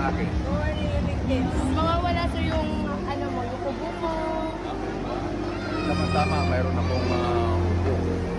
akin. Mawawala sir yung ano mo, yung kubo mo. Tama-tama, mayroon akong upo.